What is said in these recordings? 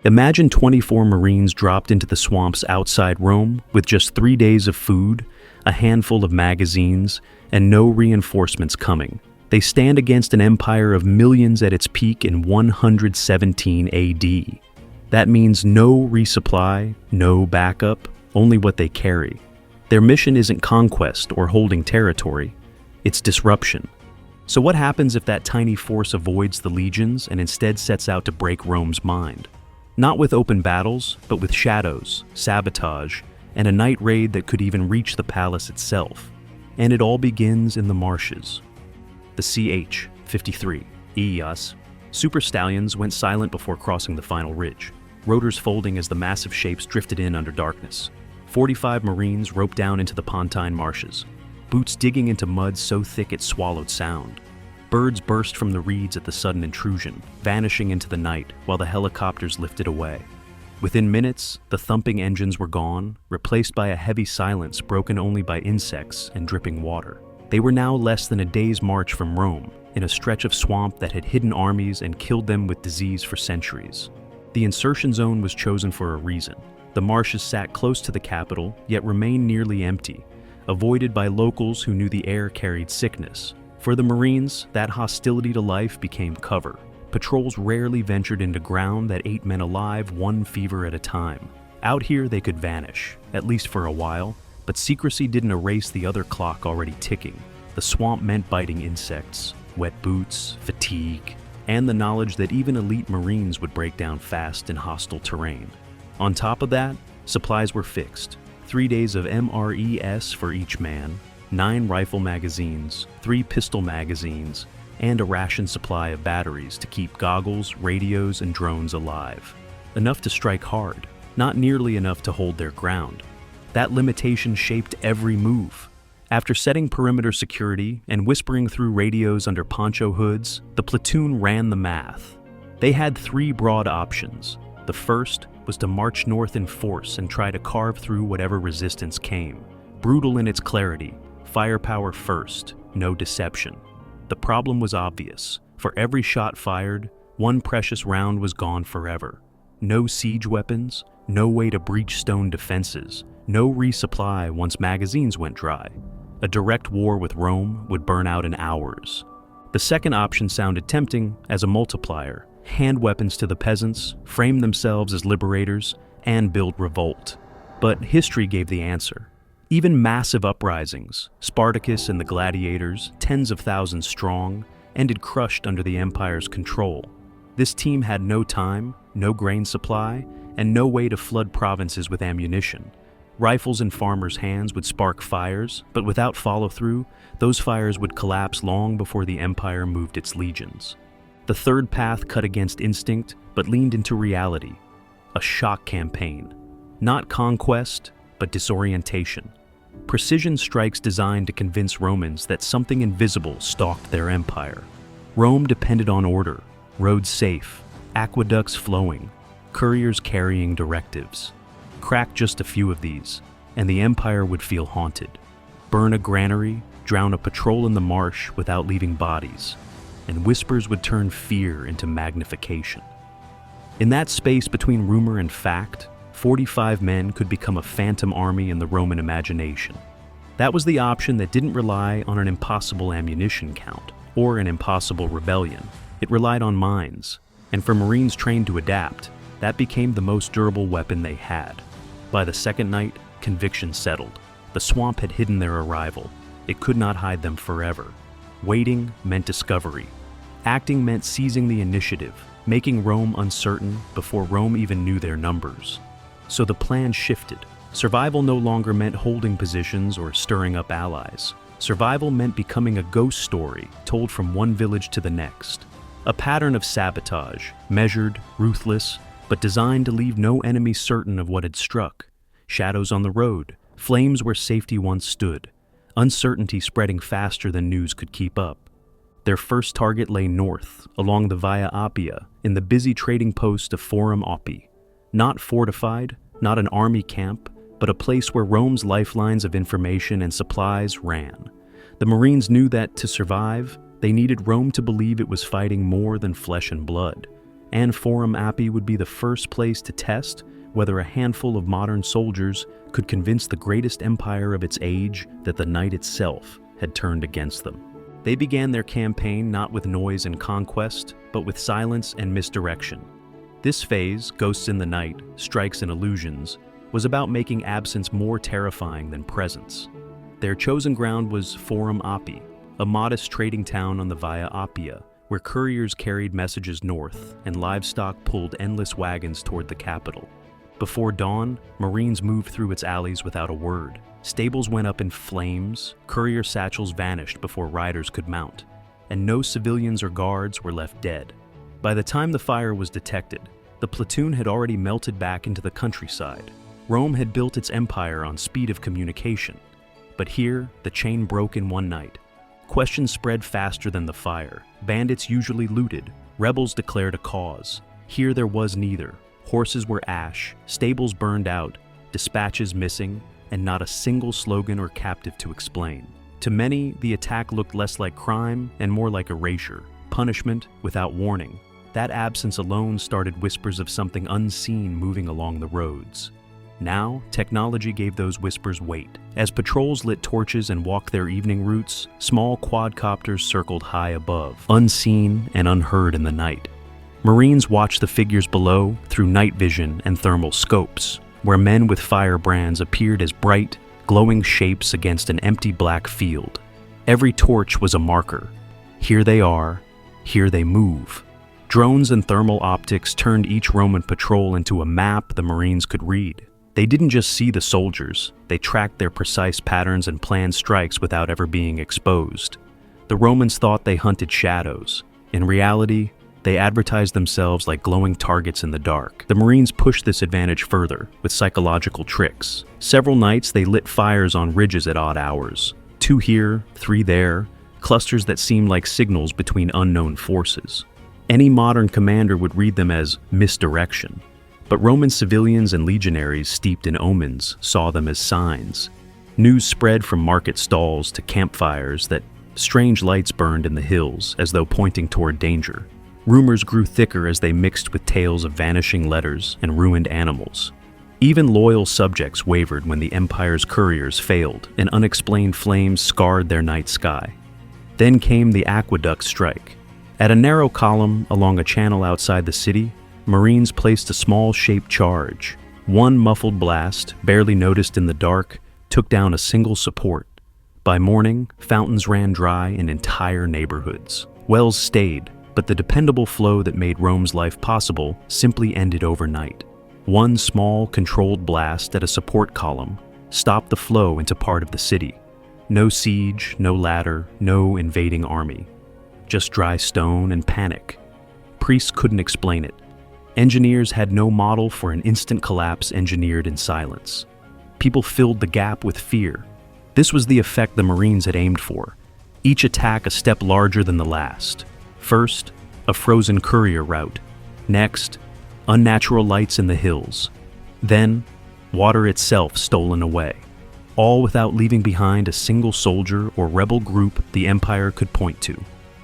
Imagine 24 Marines dropped into the swamps outside Rome with just 3 days of food, a handful of magazines, and no reinforcements coming. They stand against an empire of millions at its peak in 117 AD. That means no resupply, no backup, only what they carry. Their mission isn't conquest or holding territory, it's disruption. So what happens if that tiny force avoids the legions and instead sets out to break Rome's mind? Not with open battles, but with shadows, sabotage, and a night raid that could even reach the palace itself. And it all begins in the marshes. The CH-53, Ias, super stallions went silent before crossing the final ridge, rotors folding as the massive shapes drifted in under darkness. 45 Marines roped down into the Pontine marshes, boots digging into mud so thick it swallowed sound. Birds burst from the reeds at the sudden intrusion, vanishing into the night while the helicopters lifted away. Within minutes, the thumping engines were gone, replaced by a heavy silence broken only by insects and dripping water. They were now less than a day's march from Rome, in a stretch of swamp that had hidden armies and killed them with disease for centuries. The insertion zone was chosen for a reason. The marshes sat close to the capital, yet remained nearly empty, avoided by locals who knew the air carried sickness. For the Marines, that hostility to life became cover. Patrols rarely ventured into ground that ate men alive one fever at a time. Out here they could vanish, at least for a while, but secrecy didn't erase the other clock already ticking. The swamp meant biting insects, wet boots, fatigue, and the knowledge that even elite Marines would break down fast in hostile terrain. On top of that, supplies were fixed. 3 days of MRES for each man, 9 rifle magazines, 3 pistol magazines, and a ration supply of batteries to keep goggles, radios, and drones alive. Enough to strike hard, not nearly enough to hold their ground. That limitation shaped every move. After setting perimeter security and whispering through radios under poncho hoods, the platoon ran the math. They had 3 broad options. The first was to march north in force and try to carve through whatever resistance came. Brutal in its clarity, firepower first, no deception. The problem was obvious. For every shot fired, one precious round was gone forever. No siege weapons, no way to breach stone defenses, no resupply once magazines went dry. A direct war with Rome would burn out in hours. The second option sounded tempting as a multiplier. Hand weapons to the peasants, frame themselves as liberators, and build revolt. But history gave the answer. Even massive uprisings, Spartacus and the gladiators, tens of thousands strong, ended crushed under the empire's control. This team had no time, no grain supply, and no way to flood provinces with ammunition. Rifles in farmers' hands would spark fires, but without follow-through, those fires would collapse long before the empire moved its legions. The third path cut against instinct, but leaned into reality. A shock campaign. Not conquest, but disorientation. Precision strikes designed to convince Romans that something invisible stalked their empire. Rome depended on order, roads safe, aqueducts flowing, couriers carrying directives. Crack just a few of these, and the empire would feel haunted. Burn a granary, drown a patrol in the marsh without leaving bodies, and whispers would turn fear into magnification. In that space between rumor and fact, 45 men could become a phantom army in the Roman imagination. That was the option that didn't rely on an impossible ammunition count or an impossible rebellion. It relied on minds, and for Marines trained to adapt, that became the most durable weapon they had. By the second night, conviction settled. The swamp had hidden their arrival. It could not hide them forever. Waiting meant discovery. Acting meant seizing the initiative, making Rome uncertain before Rome even knew their numbers. So the plan shifted. Survival no longer meant holding positions or stirring up allies. Survival meant becoming a ghost story told from one village to the next. A pattern of sabotage, measured, ruthless, but designed to leave no enemy certain of what had struck. Shadows on the road, flames where safety once stood, uncertainty spreading faster than news could keep up. Their first target lay north, along the Via Appia, in the busy trading post of Forum Oppi. Not fortified, not an army camp, but a place where Rome's lifelines of information and supplies ran. The Marines knew that to survive, they needed Rome to believe it was fighting more than flesh and blood. and Forum Appii would be the first place to test whether a handful of modern soldiers could convince the greatest empire of its age that the night itself had turned against them. They began their campaign not with noise and conquest, but with silence and misdirection. This phase, Ghosts in the Night, Strikes and Illusions, was about making absence more terrifying than presence. Their chosen ground was Forum Appii, a modest trading town on the Via Appia, where couriers carried messages north and livestock pulled endless wagons toward the capital. Before dawn, Marines moved through its alleys without a word. Stables went up in flames, courier satchels vanished before riders could mount, and no civilians or guards were left dead. By the time the fire was detected, the platoon had already melted back into the countryside. Rome had built its empire on speed of communication. But here, the chain broke in one night. Questions spread faster than the fire. Bandits usually looted. Rebels declared a cause. Here there was neither. Horses were ash, stables burned out, dispatches missing, and not a single slogan or captive to explain. To many, the attack looked less like crime and more like erasure, punishment without warning. That absence alone started whispers of something unseen moving along the roads. Now, technology gave those whispers weight. As patrols lit torches and walked their evening routes, small quadcopters circled high above, unseen and unheard in the night. Marines watched the figures below through night vision and thermal scopes, where men with firebrands appeared as bright, glowing shapes against an empty black field. Every torch was a marker. Here they are, here they move. Drones and thermal optics turned each Roman patrol into a map the Marines could read. They didn't just see the soldiers, they tracked their precise patterns and planned strikes without ever being exposed. The Romans thought they hunted shadows. In reality, they advertised themselves like glowing targets in the dark. The Marines pushed this advantage further, with psychological tricks. Several nights they lit fires on ridges at odd hours. 2 here, 3 there, clusters that seemed like signals between unknown forces. Any modern commander would read them as misdirection. But Roman civilians and legionaries steeped in omens saw them as signs. News spread from market stalls to campfires that strange lights burned in the hills as though pointing toward danger. Rumors grew thicker as they mixed with tales of vanishing letters and ruined animals. Even loyal subjects wavered when the empire's couriers failed and unexplained flames scarred their night sky. Then came the aqueduct strike. At a narrow column along a channel outside the city, Marines placed a small-shaped charge. One muffled blast, barely noticed in the dark, took down a single support. By morning, fountains ran dry in entire neighborhoods. Wells stayed, but the dependable flow that made Rome's life possible simply ended overnight. One small, controlled blast at a support column stopped the flow into part of the city. No siege, no ladder, no invading army. Just dry stone and panic. Priests couldn't explain it. Engineers had no model for an instant collapse engineered in silence. People filled the gap with fear. This was the effect the Marines had aimed for. Each attack a step larger than the last. First, a frozen courier route. Next, unnatural lights in the hills. Then, water itself stolen away. All without leaving behind a single soldier or rebel group the Empire could point to.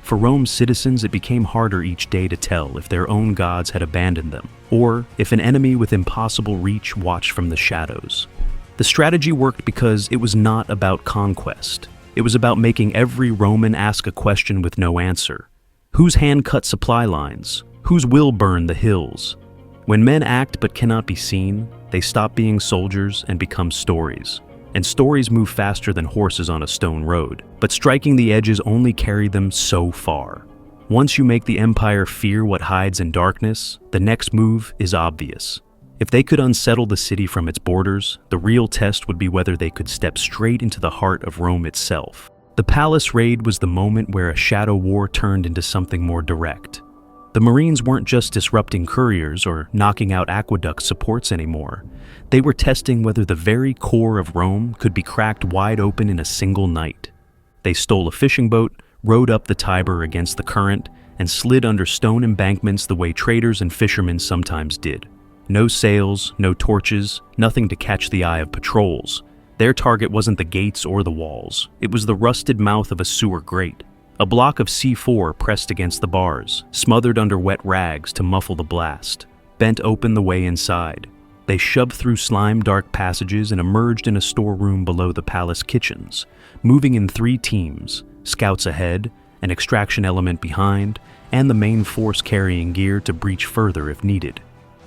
For Rome's citizens, it became harder each day to tell if their own gods had abandoned them, or if an enemy with impossible reach watched from the shadows. The strategy worked because it was not about conquest. It was about making every Roman ask a question with no answer. Whose hand cut supply lines? Whose will burn the hills? When men act but cannot be seen, they stop being soldiers and become stories. And stories move faster than horses on a stone road, but striking the edges only carry them so far. Once you make the Empire fear what hides in darkness, the next move is obvious. If they could unsettle the city from its borders, the real test would be whether they could step straight into the heart of Rome itself. The palace raid was the moment where a shadow war turned into something more direct. The Marines weren't just disrupting couriers or knocking out aqueduct supports anymore. They were testing whether the very core of Rome could be cracked wide open in a single night. They stole a fishing boat, rowed up the Tiber against the current, and slid under stone embankments the way traders and fishermen sometimes did. No sails, no torches, nothing to catch the eye of patrols. Their target wasn't the gates or the walls. It was the rusted mouth of a sewer grate. A block of C4 pressed against the bars, smothered under wet rags to muffle the blast, bent open the way inside. They shoved through slime-dark passages and emerged in a storeroom below the palace kitchens, moving in 3 teams, scouts ahead, an extraction element behind, and the main force carrying gear to breach further if needed.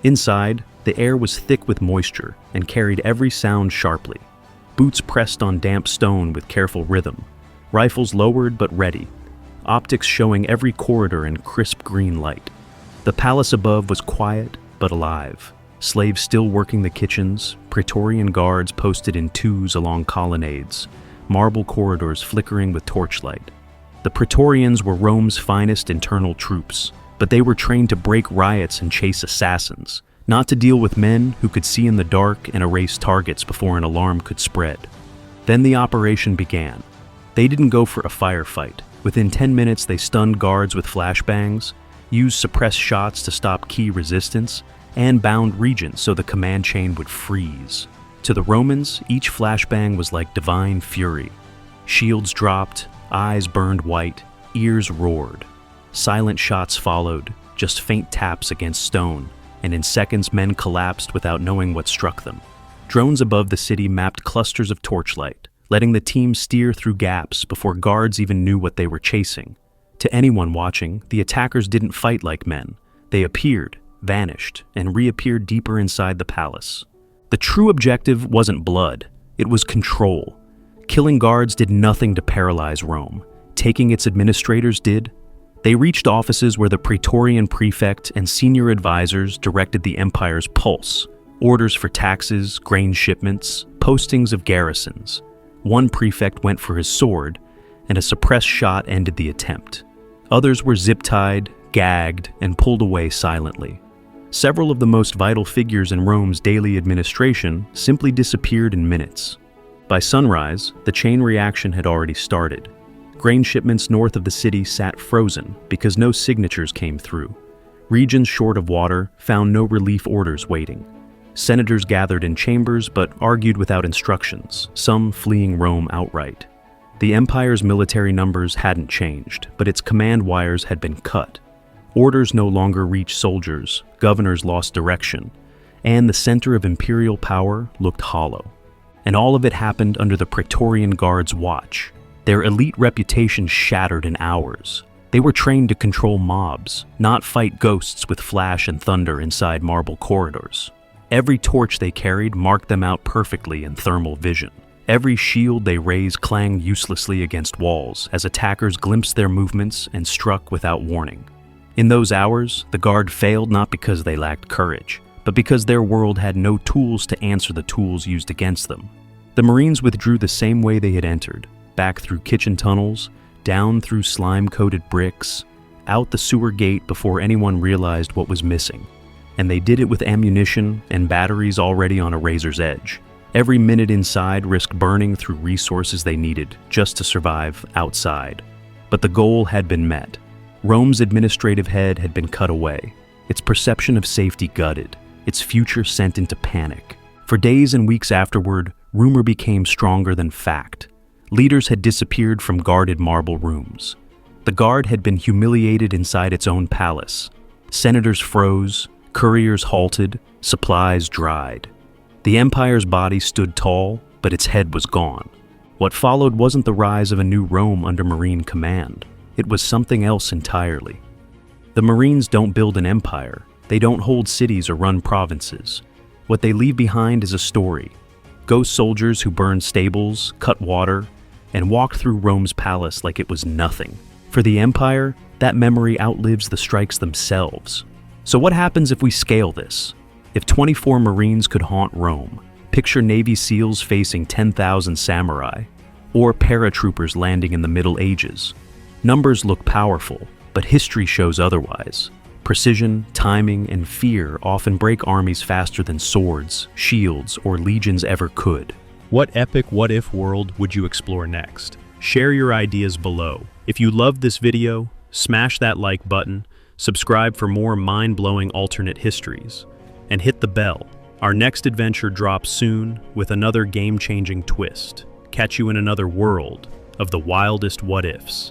Inside, the air was thick with moisture and carried every sound sharply. Boots pressed on damp stone with careful rhythm, rifles lowered but ready, optics showing every corridor in crisp green light. The palace above was quiet but alive. Slaves still working the kitchens, Praetorian guards posted in 2s along colonnades, marble corridors flickering with torchlight. The Praetorians were Rome's finest internal troops, but they were trained to break riots and chase assassins, not to deal with men who could see in the dark and erase targets before an alarm could spread. Then the operation began. They didn't go for a firefight. Within 10 minutes, they stunned guards with flashbangs, used suppressed shots to stop key resistance, and bound regions so the command chain would freeze. To the Romans, each flashbang was like divine fury. Shields dropped, eyes burned white, ears roared. Silent shots followed, just faint taps against stone, and in seconds men collapsed without knowing what struck them. Drones above the city mapped clusters of torchlight, letting the team steer through gaps before guards even knew what they were chasing. To anyone watching, the attackers didn't fight like men. They appeared, vanished, and reappeared deeper inside the palace. The true objective wasn't blood, it was control. Killing guards did nothing to paralyze Rome. Taking its administrators did. They reached offices where the Praetorian prefect and senior advisors directed the empire's pulse, orders for taxes, grain shipments, postings of garrisons. One prefect went for his sword, and a suppressed shot ended the attempt. Others were zip-tied, gagged, and pulled away silently. Several of the most vital figures in Rome's daily administration simply disappeared in minutes. By sunrise, the chain reaction had already started. Grain shipments north of the city sat frozen because no signatures came through. Regions short of water found no relief orders waiting. Senators gathered in chambers but argued without instructions, some fleeing Rome outright. The empire's military numbers hadn't changed, but its command wires had been cut. Orders no longer reached soldiers, governors lost direction, and the center of imperial power looked hollow. And all of it happened under the Praetorian Guard's watch. Their elite reputation shattered in hours. They were trained to control mobs, not fight ghosts with flash and thunder inside marble corridors. Every torch they carried marked them out perfectly in thermal vision. Every shield they raised clanged uselessly against walls as attackers glimpsed their movements and struck without warning. In those hours, the Guard failed not because they lacked courage, but because their world had no tools to answer the tools used against them. The Marines withdrew the same way they had entered, back through kitchen tunnels, down through slime-coated bricks, out the sewer gate before anyone realized what was missing. And they did it with ammunition and batteries already on a razor's edge. Every minute inside risked burning through resources they needed just to survive outside. But the goal had been met. Rome's administrative head had been cut away, its perception of safety gutted, its future sent into panic. For days and weeks afterward, rumor became stronger than fact. Leaders had disappeared from guarded marble rooms. The Guard had been humiliated inside its own palace. Senators froze, couriers halted, supplies dried. The empire's body stood tall, but its head was gone. What followed wasn't the rise of a new Rome under Marine command. It was something else entirely. The Marines don't build an empire. They don't hold cities or run provinces. What they leave behind is a story. Ghost soldiers who burned stables, cut water, and walked through Rome's palace like it was nothing. For the empire, that memory outlives the strikes themselves. So what happens if we scale this? If 24 Marines could haunt Rome, picture Navy SEALs facing 10,000 samurai, or paratroopers landing in the Middle Ages. Numbers look powerful, but history shows otherwise. Precision, timing, and fear often break armies faster than swords, shields, or legions ever could. What epic what-if world would you explore next? Share your ideas below. If you loved this video, smash that like button, subscribe for more mind-blowing alternate histories, and hit the bell. Our next adventure drops soon with another game-changing twist. Catch you in another world of the wildest what-ifs.